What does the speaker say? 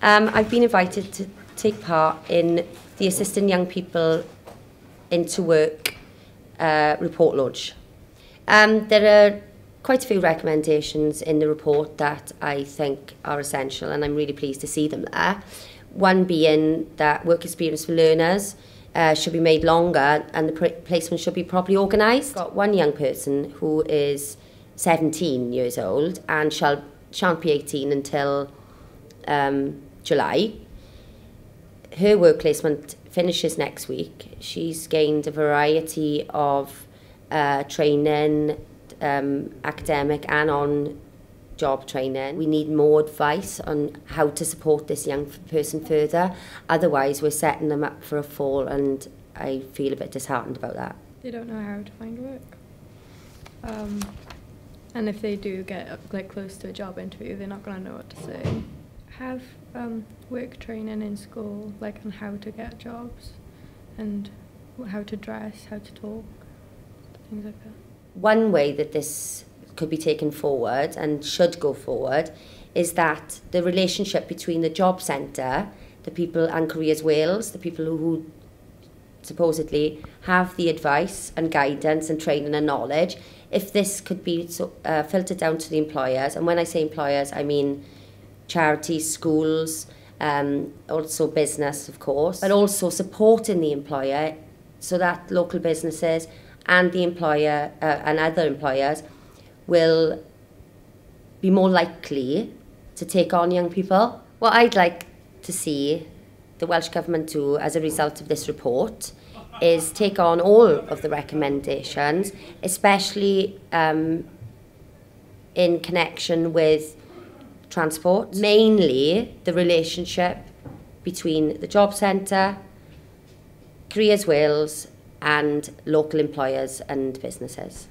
I've been invited to take part in the Assisting Young People into Work report launch. There are quite a few recommendations in the report that I think are essential, and I'm really pleased to see them there. One being that work experience for learners should be made longer and the placement should be properly organised. Got one young person who is 17 years old and shan't be 18 until July. Her work placement finishes next week. She's gained a variety of training, academic and on-job training. We need more advice on how to support this young person further. Otherwise, we're setting them up for a fall, and I feel a bit disheartened about that. They don't know how to find work. And if they do get close to a job interview, they're not going to know what to say. Have work training in school, on how to get jobs and how to dress, how to talk, things like that. One way that this could be taken forward and should go forward is that the relationship between the job centre, the people and Careers Wales, the people who supposedly have the advice and guidance and training and knowledge, if this could be filtered down to the employers, and when I say employers I mean charities, schools, also business of course, but also supporting the employer so that local businesses and the employer and other employers will be more likely to take on young people. What I'd like to see the Welsh Government do as a result of this report is take on all of the recommendations, especially in connection with transport, mainly the relationship between the job centre, Careers Wales and local employers and businesses.